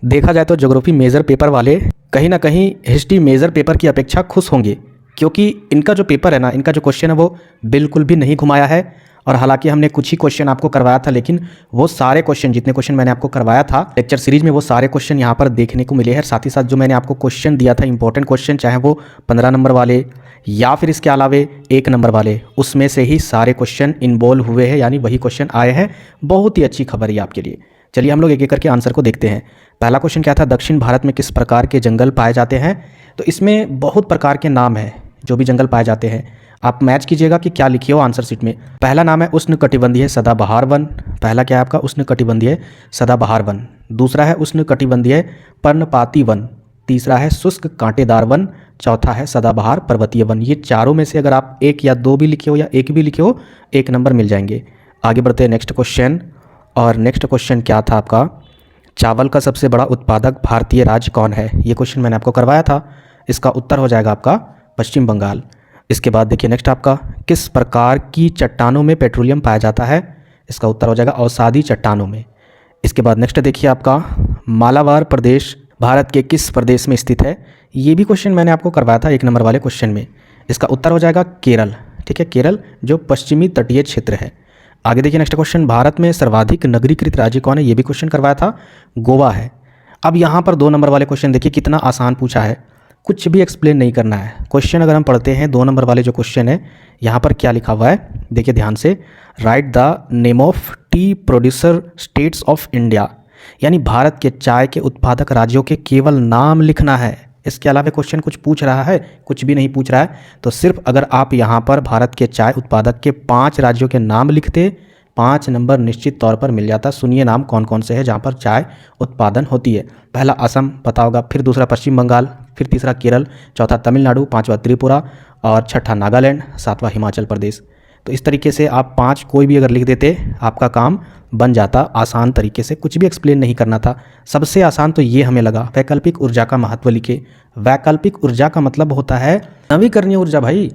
देखा जाए तो ज्योग्राफी मेजर पेपर वाले कहीं ना कहीं हिस्ट्री मेजर पेपर की अपेक्षा खुश होंगे, क्योंकि इनका जो पेपर है ना, इनका जो क्वेश्चन है वो बिल्कुल भी नहीं घुमाया है। और हालांकि हमने कुछ ही क्वेश्चन आपको करवाया था, लेकिन वो सारे क्वेश्चन, जितने क्वेश्चन मैंने आपको करवाया था लेक्चर सीरीज में, वो सारे क्वेश्चन यहाँ पर देखने को मिले हैं। साथ ही साथ जो मैंने आपको क्वेश्चन दिया था इंपॉर्टेंट क्वेश्चन, चाहे वो 15 नंबर वाले या फिर इसके अलावे 1 नंबर वाले, उसमें से ही सारे क्वेश्चन इन्वॉल्व हुए हैं, यानी वही क्वेश्चन आए हैं। बहुत ही अच्छी खबर है आपके लिए। चलिए हम लोग एक एक करके आंसर को देखते हैं। पहला क्वेश्चन क्या था, दक्षिण भारत में किस प्रकार के जंगल पाए जाते हैं। तो इसमें बहुत प्रकार के नाम हैं जो भी जंगल पाए जाते हैं। आप मैच कीजिएगा कि क्या लिखिए हो आंसर शीट में। पहला नाम है उष्णकटिबंधीय सदाबहार वन। पहला क्या है आपका, उष्णकटिबंधीय सदाबहार वन। दूसरा है उष्णकटिबंधीय पर्णपाती वन। तीसरा है शुष्क कांटेदार वन। चौथा है सदाबहार पर्वतीय वन। ये चारों में से अगर आप 1 या 2 भी लिखे हो या 1 भी लिखे हो, 1 नंबर मिल जाएंगे। आगे बढ़ते हैं नेक्स्ट क्वेश्चन। और नेक्स्ट क्वेश्चन क्या था आपका, चावल का सबसे बड़ा उत्पादक भारतीय राज्य कौन है। ये क्वेश्चन मैंने आपको करवाया था। इसका उत्तर हो जाएगा आपका पश्चिम बंगाल। इसके बाद देखिए नेक्स्ट आपका, किस प्रकार की चट्टानों में पेट्रोलियम पाया जाता है। इसका उत्तर हो जाएगा अवसादी चट्टानों में। इसके बाद नेक्स्ट देखिए आपका, मालाबार प्रदेश भारत के किस प्रदेश में स्थित है। ये भी क्वेश्चन मैंने आपको करवाया था 1 नंबर वाले क्वेश्चन में। इसका उत्तर हो जाएगा केरल। ठीक है, केरल जो पश्चिमी तटीय क्षेत्र है। आगे देखिए नेक्स्ट क्वेश्चन, भारत में सर्वाधिक नगरीकृत राज्य कौन है। ये भी क्वेश्चन करवाया था, गोवा है। अब यहाँ पर 2 नंबर वाले क्वेश्चन देखिए कितना आसान पूछा है, कुछ भी एक्सप्लेन नहीं करना है। क्वेश्चन अगर हम पढ़ते हैं 2 नंबर वाले जो क्वेश्चन है, यहाँ पर क्या लिखा हुआ है देखिए ध्यान से, right the name of T producer states of India. यानी भारत के चाय के उत्पादक राज्यों के केवल नाम लिखना है। इसके अलावा क्वेश्चन कुछ पूछ रहा है, कुछ भी नहीं पूछ रहा है। तो सिर्फ अगर आप यहाँ पर भारत के चाय उत्पादक के 5 राज्यों के नाम लिखते, 5 नंबर निश्चित तौर पर मिल जाता। सुनिए नाम कौन कौन से हैं जहाँ पर चाय उत्पादन होती है। पहला असम पता होगा, फिर दूसरा पश्चिम बंगाल, फिर तीसरा केरल, चौथा तमिलनाडु, 5वां त्रिपुरा और छठा नागालैंड, 7वां हिमाचल प्रदेश। तो इस तरीके से आप 5 कोई भी अगर लिख देते, आपका काम बन जाता आसान तरीके से। कुछ भी एक्सप्लेन नहीं करना था। सबसे आसान तो ये हमें लगा, वैकल्पिक ऊर्जा का महत्व लिखे। वैकल्पिक ऊर्जा का मतलब होता है नवीकरणीय ऊर्जा। भाई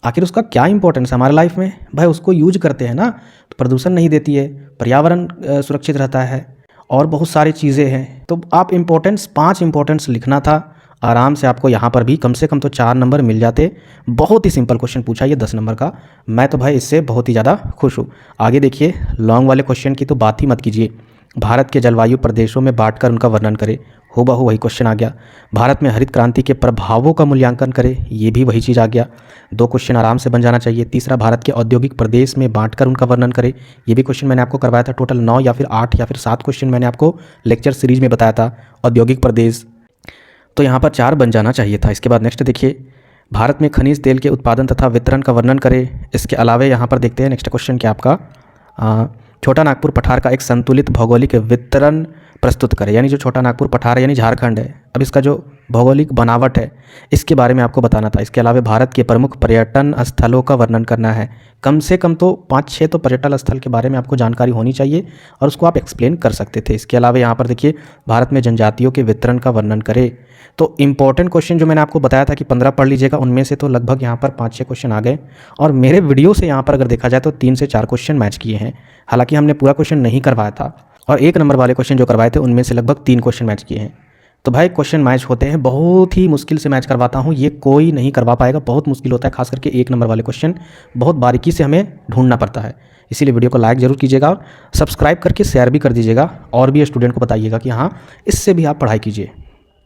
आखिर उसका क्या इंपॉर्टेंस है हमारे लाइफ में। भाई उसको यूज करते हैं ना, तो प्रदूषण नहीं देती है, पर्यावरण सुरक्षित रहता है और बहुत सारी चीज़ें हैं। तो आप इम्पोर्टेंस 5 इम्पोर्टेंस लिखना था। आराम से आपको यहाँ पर भी कम से कम तो 4 नंबर मिल जाते। बहुत ही सिंपल क्वेश्चन पूछा ये 10 नंबर का। मैं तो भाई इससे बहुत ही ज़्यादा खुश हूँ। आगे देखिए, लॉन्ग वाले क्वेश्चन की तो बात ही मत कीजिए। भारत के जलवायु प्रदेशों में बांटकर उनका वर्णन करें। हूबहू वही क्वेश्चन आ गया। भारत में हरित क्रांति के प्रभावों का मूल्यांकन करें। ये भी वही चीज़ आ गया। 2 क्वेश्चन आराम से बन जाना चाहिए। तीसरा, भारत के औद्योगिक प्रदेश में बांटकर उनका वर्णन करें। ये भी क्वेश्चन मैंने आपको करवाया था। टोटल 9 या फिर 8 या फिर 7 क्वेश्चन मैंने आपको लेक्चर सीरीज में बताया था औद्योगिक प्रदेश। तो यहाँ पर 4 बन जाना चाहिए था। इसके बाद नेक्स्ट देखिए, भारत में खनिज तेल के उत्पादन तथा वितरण का वर्णन करें। इसके अलावा यहाँ पर देखते हैं नेक्स्ट क्वेश्चन क्या आपका, छोटा नागपुर पठार का एक संतुलित भौगोलिक वितरण प्रस्तुत करें। यानी जो छोटा नागपुर पठार है यानी झारखंड है, अब इसका जो भौगोलिक बनावट है इसके बारे में आपको बताना था। इसके अलावा भारत के प्रमुख पर्यटन स्थलों का वर्णन करना है। कम से कम तो 5-6 तो पर्यटन स्थल के बारे में आपको जानकारी होनी चाहिए और उसको आप एक्सप्लेन कर सकते थे। इसके अलावा यहाँ पर देखिए, भारत में जनजातियों के वितरण का वर्णन करें। तो इंपॉर्टेंट क्वेश्चन जो मैंने आपको बताया था कि 15 पढ़ लीजिएगा, उनमें से तो लगभग यहाँ पर 5-6 क्वेश्चन आ गए। और मेरे वीडियो से यहाँ पर अगर देखा जाए तो 3 से 4 क्वेश्चन मैच किए हैं। हालांकि हमने पूरा क्वेश्चन नहीं करवाया था और 1 नंबर वाले क्वेश्चन जो करवाए थे उनमें से लगभग 3 क्वेश्चन मैच किए हैं। तो भाई क्वेश्चन मैच होते हैं, बहुत ही मुश्किल से मैच करवाता हूँ, ये कोई नहीं करवा पाएगा। बहुत मुश्किल होता है, खास करके 1 नंबर वाले क्वेश्चन बहुत बारीकी से हमें ढूंढना पड़ता है। इसीलिए वीडियो को लाइक जरूर कीजिएगा और सब्सक्राइब करके शेयर भी कर दीजिएगा और भी स्टूडेंट को बताइएगा कि हाँ इससे भी आप पढ़ाई कीजिए।